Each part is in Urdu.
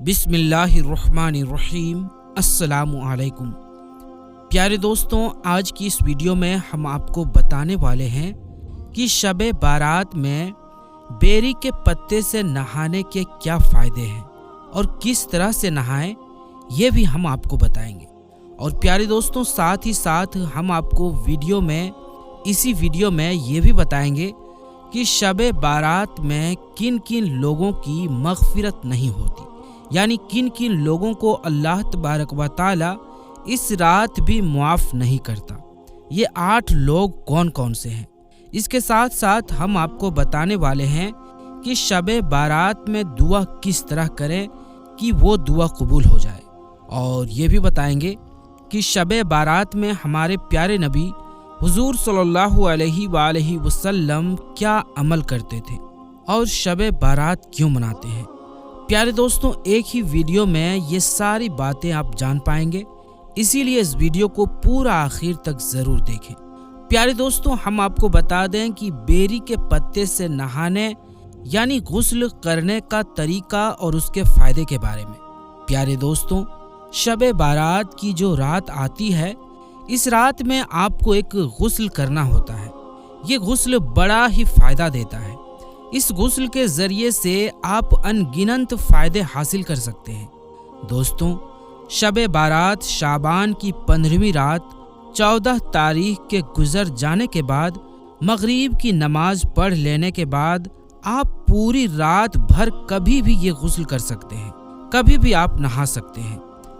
بسم اللہ الرحمن الرحیم۔ السلام علیکم پیارے دوستوں، آج کی اس ویڈیو میں ہم آپ کو بتانے والے ہیں کہ شب بارات میں بیری کے پتے سے نہانے کے کیا فائدے ہیں اور کس طرح سے نہائیں، یہ بھی ہم آپ کو بتائیں گے۔ اور پیارے دوستوں، ساتھ ہی ساتھ ہم آپ کو اسی ویڈیو میں یہ بھی بتائیں گے کہ شب بارات میں کن کن لوگوں کی مغفرت نہیں ہوتی، یعنی کن کن لوگوں کو اللہ تبارک و تعالی اس رات بھی معاف نہیں کرتا۔ یہ 8 لوگ کون کون سے ہیں؟ اس کے ساتھ ساتھ ہم آپ کو بتانے والے ہیں کہ شب بارات میں دعا کس طرح کریں کہ وہ دعا قبول ہو جائے، اور یہ بھی بتائیں گے کہ شب بارات میں ہمارے پیارے نبی حضور صلی اللہ علیہ وآلہ وسلم کیا عمل کرتے تھے اور شب بارات کیوں مناتے ہیں۔ پیارے دوستوں، ایک ہی ویڈیو میں یہ ساری باتیں آپ جان پائیں گے، اسی لیے اس ویڈیو کو پورا آخر تک ضرور دیکھیں۔ پیارے دوستوں، ہم آپ کو بتا دیں کہ بیری کے پتے سے نہانے یعنی غسل کرنے کا طریقہ اور اس کے فائدے کے بارے میں۔ پیارے دوستوں، شب بارات کی جو رات آتی ہے، اس رات میں آپ کو ایک غسل کرنا ہوتا ہے۔ یہ غسل بڑا ہی فائدہ دیتا ہے۔ اس غسل کے ذریعے سے آپ ان گنت فائدے حاصل کر سکتے ہیں۔ دوستوں، شب بارات شعبان کی 15ویں رات 14 تاریخ کے گزر جانے کے بعد مغرب کی نماز پڑھ لینے کے بعد آپ پوری رات بھر کبھی بھی یہ غسل کر سکتے ہیں، کبھی بھی آپ نہا سکتے ہیں۔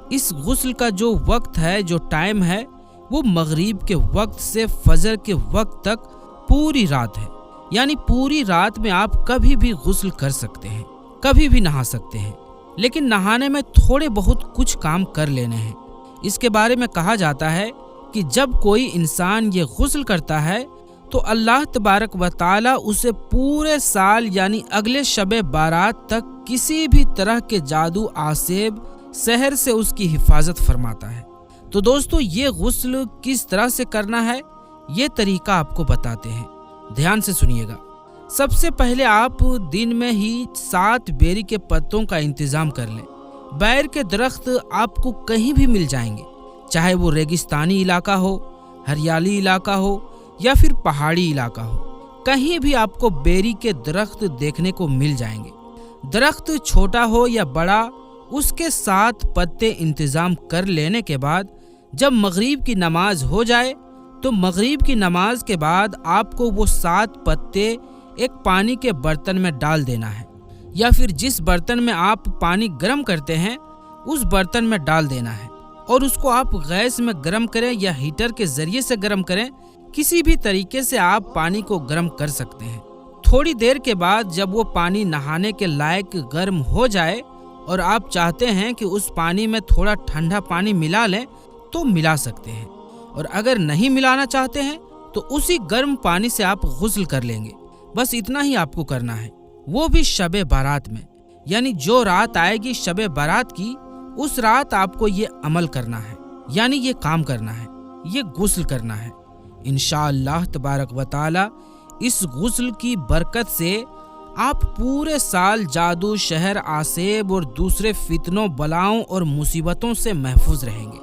اس غسل کا جو وقت ہے، جو ٹائم ہے، وہ مغرب کے وقت سے فجر کے وقت تک پوری رات ہے، یعنی پوری رات میں آپ کبھی بھی غسل کر سکتے ہیں، کبھی بھی نہا سکتے ہیں۔ لیکن نہانے میں تھوڑے بہت کچھ کام کر لینے ہیں۔ اس کے بارے میں کہا جاتا ہے کہ جب کوئی انسان یہ غسل کرتا ہے تو اللہ تبارک و تعالی اسے پورے سال یعنی اگلے شب بارات تک کسی بھی طرح کے جادو، آسیب، سحر سے اس کی حفاظت فرماتا ہے۔ تو دوستو، یہ غسل کس طرح سے کرنا ہے، یہ طریقہ آپ کو بتاتے ہیں، دھیان سے سنیے گا۔ سب سے پہلے آپ دن میں ہی 7 بیری کے پتوں کا انتظام کر لیں۔ بیر کے درخت آپ کو کہیں بھی مل جائیں گے، چاہے وہ ریگستانی علاقہ ہو، ہریالی علاقہ ہو یا پھر پہاڑی علاقہ ہو، کہیں بھی آپ کو بیری کے درخت دیکھنے کو مل جائیں گے۔ درخت چھوٹا ہو یا بڑا، اس کے 7 پتے انتظام کر لینے کے بعد جب مغرب کی نماز ہو جائے تو مغرب کی نماز کے بعد آپ کو وہ 7 پتے ایک پانی کے برتن میں ڈال دینا ہے، یا پھر جس برتن میں آپ پانی گرم کرتے ہیں اس برتن میں ڈال دینا ہے، اور اس کو آپ گیس میں گرم کریں یا ہیٹر کے ذریعے سے گرم کریں، کسی بھی طریقے سے آپ پانی کو گرم کر سکتے ہیں۔ تھوڑی دیر کے بعد جب وہ پانی نہانے کے لائق گرم ہو جائے اور آپ چاہتے ہیں کہ اس پانی میں تھوڑا ٹھنڈا پانی ملا لیں تو ملا سکتے ہیں، اور اگر نہیں ملانا چاہتے ہیں تو اسی گرم پانی سے آپ غسل کر لیں گے۔ بس اتنا ہی آپ کو کرنا ہے، وہ بھی شب بارات میں، یعنی جو رات آئے گی شب بارات کی، اس رات آپ کو یہ عمل کرنا ہے، یعنی یہ کام کرنا ہے، یہ غسل کرنا ہے۔ انشاءاللہ تبارک و تعالی اس غسل کی برکت سے آپ پورے سال جادو، شہر، آسیب اور دوسرے فتنوں، بلاؤں اور مصیبتوں سے محفوظ رہیں گے۔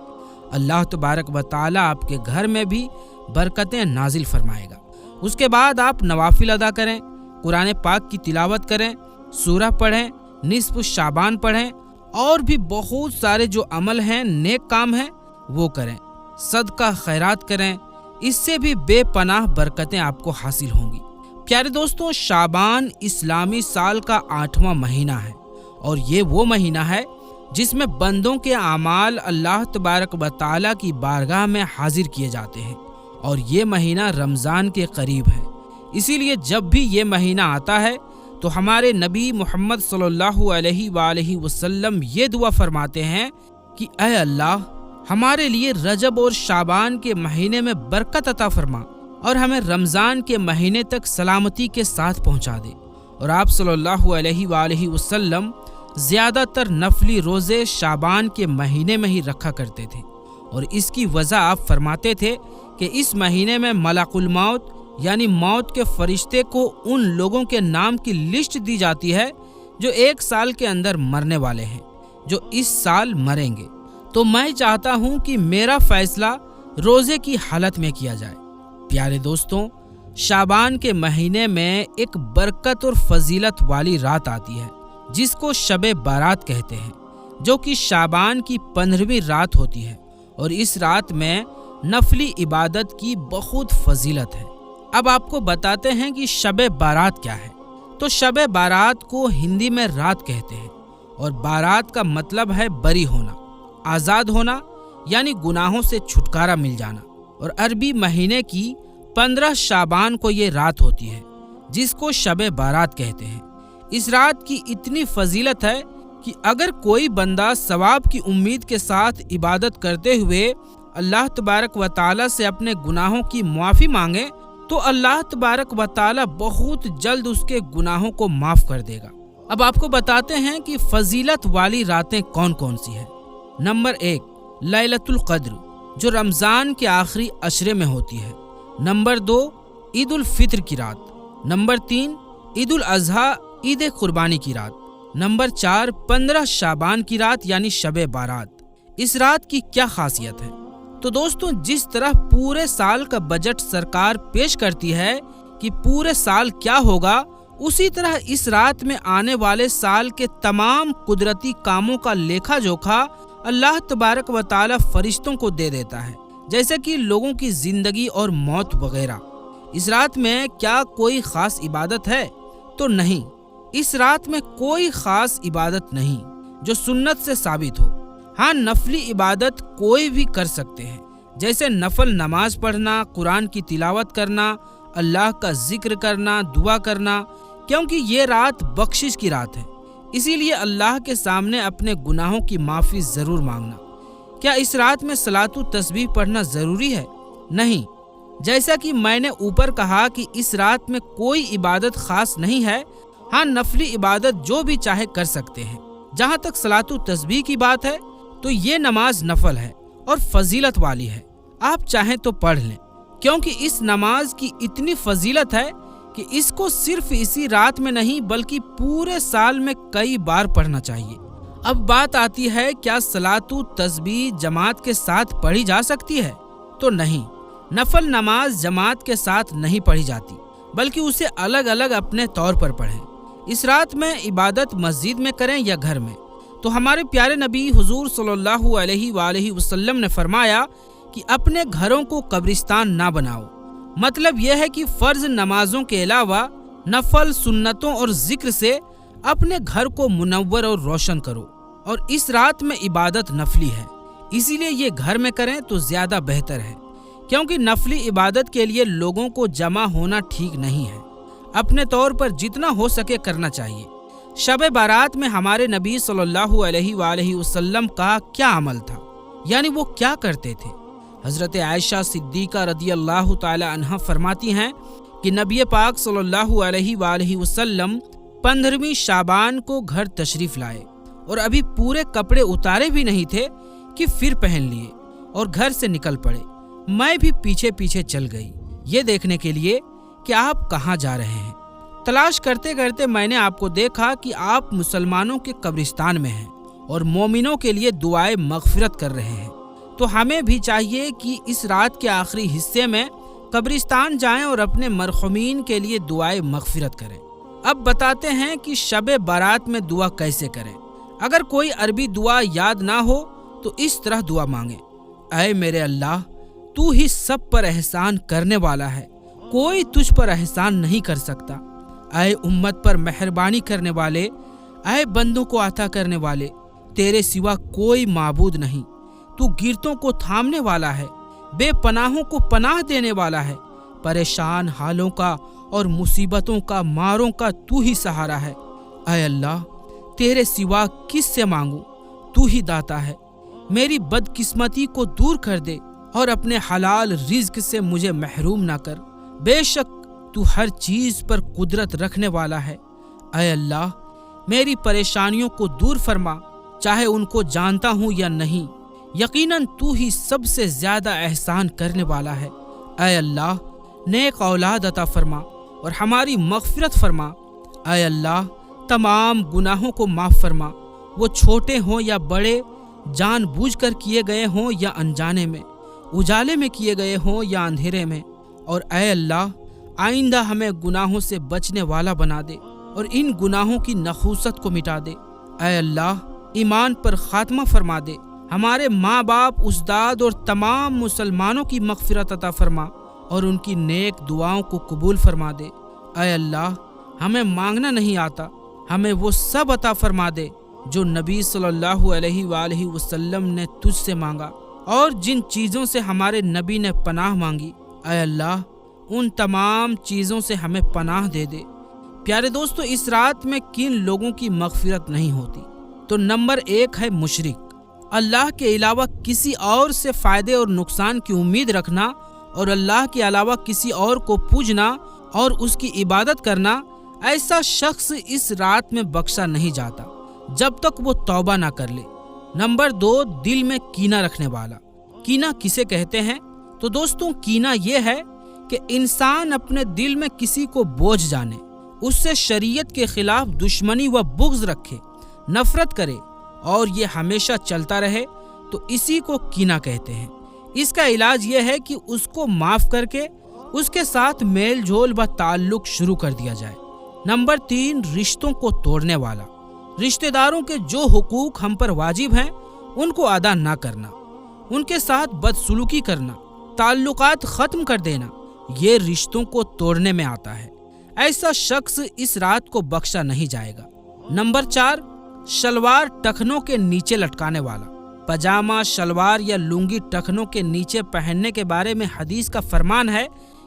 اللہ تبارک و تعالی آپ کے گھر میں بھی برکتیں نازل فرمائے گا۔ اس کے بعد آپ نوافل ادا کریں، قرآن پاک کی تلاوت کریں، سورہ پڑھیں، نصف شعبان پڑھیں، اور بھی بہت سارے جو عمل ہیں، نیک کام ہیں، وہ کریں، صدقہ خیرات کریں، اس سے بھی بے پناہ برکتیں آپ کو حاصل ہوں گی۔ پیارے دوستوں، شعبان اسلامی سال کا 8واں مہینہ ہے، اور یہ وہ مہینہ ہے جس میں بندوں کے اعمال اللہ تبارک و تعالی کی بارگاہ میں حاضر کیے جاتے ہیں، اور یہ مہینہ رمضان کے قریب ہے۔ اسی لیے جب بھی یہ مہینہ آتا ہے تو ہمارے نبی محمد صلی اللہ علیہ وآلہ وسلم یہ دعا فرماتے ہیں کہ اے اللہ، ہمارے لیے رجب اور شعبان کے مہینے میں برکت عطا فرما، اور ہمیں رمضان کے مہینے تک سلامتی کے ساتھ پہنچا دے۔ اور آپ صلی اللہ علیہ وآلہ وسلم زیادہ تر نفلی روزے شعبان کے مہینے میں ہی رکھا کرتے تھے، اور اس کی وجہ آپ فرماتے تھے کہ اس مہینے میں ملک الموت یعنی موت کے فرشتے کو ان لوگوں کے نام کی لسٹ دی جاتی ہے جو 1 سال کے اندر مرنے والے ہیں، جو اس سال مریں گے، تو میں چاہتا ہوں کہ میرا فیصلہ روزے کی حالت میں کیا جائے۔ پیارے دوستوں، شعبان کے مہینے میں ایک برکت اور فضیلت والی رات آتی ہے جس کو شب بارات کہتے ہیں، جو کہ شعبان کی 15ویں رات ہوتی ہے، اور اس رات میں نفلی عبادت کی بہت فضیلت ہے۔ اب آپ کو بتاتے ہیں کہ شب بارات کیا ہے۔ تو شب بارات کو ہندی میں رات کہتے ہیں، اور بارات کا مطلب ہے بری ہونا، آزاد ہونا، یعنی گناہوں سے چھٹکارا مل جانا۔ اور عربی مہینے کی 15 شعبان کو یہ رات ہوتی ہے جس کو شب بارات کہتے ہیں۔ اس رات کی اتنی فضیلت ہے کہ اگر کوئی بندہ ثواب کی امید کے ساتھ عبادت کرتے ہوئے اللہ تبارک و تعالی سے اپنے گناہوں کی معافی مانگے تو اللہ تبارک و تعالی بہت جلد اس کے گناہوں کو معاف کر دے گا۔ اب آپ کو بتاتے ہیں کہ فضیلت والی راتیں کون کون سی ہیں۔ نمبر 1، لیلۃ القدر، جو رمضان کے آخری عشرے میں ہوتی ہے۔ نمبر 2، عید الفطر کی رات۔ نمبر 3، عید الاضحیٰ، عید قربانی کی رات۔ نمبر 4، 15 شعبان کی رات یعنی شب بارات۔ اس رات کی کیا خاصیت ہے؟ تو دوستوں، جس طرح پورے سال کا بجٹ سرکار پیش کرتی ہے کہ پورے سال کیا ہوگا، اسی طرح اس رات میں آنے والے سال کے تمام قدرتی کاموں کا لیکھا جوکھا اللہ تبارک و تعالی فرشتوں کو دے دیتا ہے، جیسے کہ لوگوں کی زندگی اور موت وغیرہ۔ اس رات میں کیا کوئی خاص عبادت ہے؟ تو نہیں، اس رات میں کوئی خاص عبادت نہیں جو سنت سے ثابت ہو۔ ہاں، نفلی عبادت کوئی بھی کر سکتے ہیں، جیسے نفل نماز پڑھنا، قرآن کی تلاوت کرنا، اللہ کا ذکر کرنا، دعا کرنا، کیونکہ یہ رات بخشش کی رات ہے، اسی لیے اللہ کے سامنے اپنے گناہوں کی معافی ضرور مانگنا۔ کیا اس رات میں صلاۃ و تسبیح پڑھنا ضروری ہے؟ نہیں، جیسا کہ میں نے اوپر کہا کہ اس رات میں کوئی عبادت خاص نہیں ہے۔ ہاں، نفلی عبادت جو بھی چاہے کر سکتے ہیں۔ جہاں تک صلاۃ و تسبیح کی بات ہے تو یہ نماز نفل ہے اور فضیلت والی ہے، آپ چاہیں تو پڑھ لیں، کیونکہ اس نماز کی اتنی فضیلت ہے کہ اس کو صرف اسی رات میں نہیں بلکہ پورے سال میں کئی بار پڑھنا چاہیے۔ اب بات آتی ہے، کیا صلاۃ و تسبیح جماعت کے ساتھ پڑھی جا سکتی ہے؟ تو نہیں، نفل نماز جماعت کے ساتھ نہیں پڑھی جاتی، بلکہ اسے الگ الگ اپنے طور پر پڑھیں۔ اس رات میں عبادت مسجد میں کریں یا گھر میں۔ تو ہمارے پیارے نبی حضور صلی اللہ علیہ وآلہ وسلم نے فرمایا کہ اپنے گھروں کو قبرستان نہ بناؤ۔ مطلب یہ ہے کہ فرض نمازوں کے علاوہ نفل سنتوں اور ذکر سے اپنے گھر کو منور اور روشن کرو، اور اس رات میں عبادت نفلی ہے، اسی لیے یہ گھر میں کریں تو زیادہ بہتر ہے، کیونکہ نفلی عبادت کے لیے لوگوں کو جمع ہونا ٹھیک نہیں ہے۔ اپنے طور پر جتنا ہو سکے کرنا چاہیے۔ شب بارات میں ہمارے نبی صلی اللہ علیہ وآلہ وسلم کا کیا عمل تھا، یعنی وہ کیا کرتے تھے؟ حضرت عائشہ صدیقہ رضی اللہ تعالی عنہا فرماتی ہیں کہ نبی پاک صلی اللہ علیہ وآلہ وسلم 15ویں شعبان کو گھر تشریف لائے، اور ابھی پورے کپڑے اتارے بھی نہیں تھے کہ پھر پہن لیے اور گھر سے نکل پڑے۔ میں بھی پیچھے پیچھے چل گئی، یہ دیکھنے کے لیے کہ آپ کہاں جا رہے ہیں۔ تلاش کرتے کرتے میں نے آپ کو دیکھا کہ آپ مسلمانوں کے قبرستان میں ہیں اور مومنوں کے لیے دعائے مغفرت کر رہے ہیں۔ تو ہمیں بھی چاہیے کہ اس رات کے آخری حصے میں قبرستان جائیں اور اپنے مرحومین کے لیے دعائے مغفرت کریں۔ اب بتاتے ہیں کہ شب بارات میں دعا کیسے کریں۔ اگر کوئی عربی دعا یاد نہ ہو تو اس طرح دعا مانگیں: اے میرے اللہ، تو ہی سب پر احسان کرنے والا ہے، کوئی تجھ پر احسان نہیں کر سکتا۔ اے امت پر مہربانی کرنے والے، اے بندوں کو عطا کرنے والے، تیرے سوا کوئی معبود نہیں۔ تو گرتوں کو تھامنے والا ہے، بے پناہوں کو پناہ دینے والا ہے، پریشان حالوں کا اور مصیبتوں کا ماروں کا تو ہی سہارا ہے۔ اے اللہ، تیرے سوا کس سے مانگوں؟ تو ہی داتا ہے، میری بدقسمتی کو دور کر دے اور اپنے حلال رزق سے مجھے محروم نہ کر۔ بے شک تو ہر چیز پر قدرت رکھنے والا ہے۔ اے اللہ، میری پریشانیوں کو دور فرما، چاہے ان کو جانتا ہوں یا نہیں، یقیناً تو ہی سب سے زیادہ احسان کرنے والا ہے۔ اے اللہ، نیک اولاد عطا فرما اور ہماری مغفرت فرما۔ اے اللہ، تمام گناہوں کو معاف فرما وہ چھوٹے ہوں یا بڑے، جان بوجھ کر کیے گئے ہوں یا انجانے میں، اجالے میں کیے گئے ہوں یا اندھیرے میں۔ اور اے اللہ، آئندہ ہمیں گناہوں سے بچنے والا بنا دے اور ان گناہوں کی نحوست کو مٹا دے۔ اے اللہ، ایمان پر خاتمہ فرما دے، ہمارے ماں باپ، استاد اور تمام مسلمانوں کی مغفرت عطا فرما اور ان کی نیک دعاؤں کو قبول فرما دے۔ اے اللہ، ہمیں مانگنا نہیں آتا، ہمیں وہ سب عطا فرما دے جو نبی صلی اللہ علیہ وآلہ وسلم نے تجھ سے مانگا اور جن چیزوں سے ہمارے نبی نے پناہ مانگی۔ اے اللہ، ان تمام چیزوں سے ہمیں پناہ دے دے۔ پیارے دوستو، اس رات میں کن لوگوں کی مغفرت نہیں ہوتی؟ تو نمبر 1 ہے مشرک، اللہ کے علاوہ کسی اور سے فائدے اور نقصان کی امید رکھنا اور اللہ کے علاوہ کسی اور کو پوجنا اور اس کی عبادت کرنا۔ ایسا شخص اس رات میں بخشا نہیں جاتا جب تک وہ توبہ نہ کر لے۔ نمبر 2، دل میں کینہ رکھنے والا۔ کینہ کسے کہتے ہیں؟ تو دوستوں، کینہ یہ ہے کہ انسان اپنے دل میں کسی کو بوجھ جانے، اس سے شریعت کے خلاف دشمنی و بغض رکھے، نفرت کرے اور یہ ہمیشہ چلتا رہے، تو اسی کو کینہ کہتے ہیں۔ اس کا علاج یہ ہے کہ اس کو معاف کر کے اس کے ساتھ میل جول و تعلق شروع کر دیا جائے۔ نمبر 3، رشتوں کو توڑنے والا۔ رشتہ داروں کے جو حقوق ہم پر واجب ہیں ان کو ادا نہ کرنا، ان کے ساتھ بدسلوکی کرنا، تعلقات ختم کر دینا، یہ رشتوں کو توڑنے میں آتا ہے۔ ایسا شخص اس رات کو بخشا نہیں جائے گا۔ نمبر 4، شلوار ٹخنوں کے نیچے لٹکانے والا۔ پاجامہ، شلوار یا لنگی ٹخنوں کے نیچے پہننے کے بارے میں حدیث کا فرمان ہے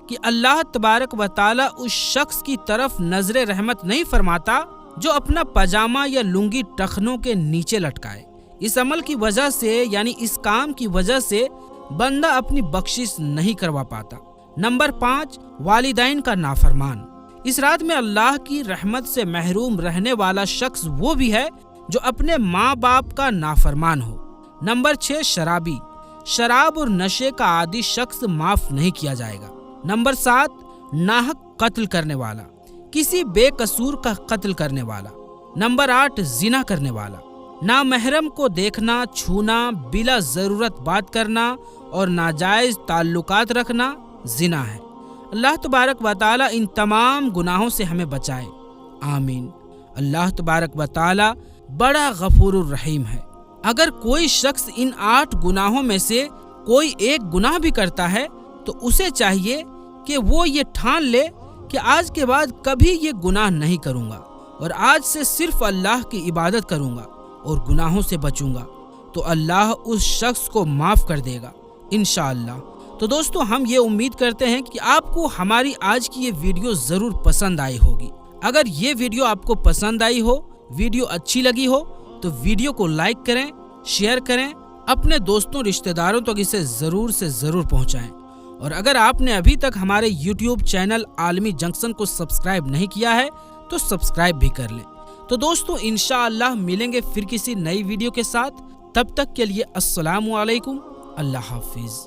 کہ اللہ تبارک و تعالی اس شخص کی طرف نظر رحمت نہیں فرماتا جو اپنا پاجامہ یا لنگی ٹخنوں کے نیچے لٹکائے۔ اس عمل کی وجہ سے، یعنی اس کام کی وجہ سے، بندہ اپنی بخشش نہیں کروا پاتا۔ نمبر 5، والدین کا نافرمان۔ اس رات میں اللہ کی رحمت سے محروم رہنے والا شخص وہ بھی ہے جو اپنے ماں باپ کا نافرمان ہو۔ نمبر 6، شرابی۔ شراب اور نشے کا عادی شخص معاف نہیں کیا جائے گا۔ نمبر 7، ناحق قتل کرنے والا، کسی بے قصور کا قتل کرنے والا۔ نمبر 8، زنا کرنے والا۔ نامحرم کو دیکھنا، چھونا، بلا ضرورت بات کرنا اور ناجائز تعلقات رکھنا زنا ہے۔ اللہ تبارک و تعالی ان تمام گناہوں سے ہمیں بچائے، آمین۔ اللہ تبارک و تعالی بڑا غفور الرحیم ہے۔ اگر کوئی شخص ان 8 گناہوں میں سے کوئی ایک گناہ بھی کرتا ہے تو اسے چاہیے کہ وہ یہ ٹھان لے کہ آج کے بعد کبھی یہ گناہ نہیں کروں گا اور آج سے صرف اللہ کی عبادت کروں گا اور گناہوں سے بچوں گا، تو اللہ اس شخص کو معاف کر دے گا انشاءاللہ۔ تو دوستو، ہم یہ امید کرتے ہیں کہ آپ کو ہماری آج کی یہ ویڈیو ضرور پسند آئی ہوگی۔ اگر یہ ویڈیو آپ کو پسند آئی ہو، ویڈیو اچھی لگی ہو، تو ویڈیو کو لائک کریں، شیئر کریں، اپنے دوستوں رشتہ داروں تک اسے ضرور سے ضرور پہنچائیں۔ اور اگر آپ نے ابھی تک ہمارے یوٹیوب چینل عالمی جنکشن کو سبسکرائب نہیں کیا ہے تو سبسکرائب بھی کر لیں۔ تو دوستو، انشاءاللہ ملیں گے پھر کسی نئی ویڈیو کے ساتھ۔ تب تک کے لیے السلام علیکم، اللہ حافظ۔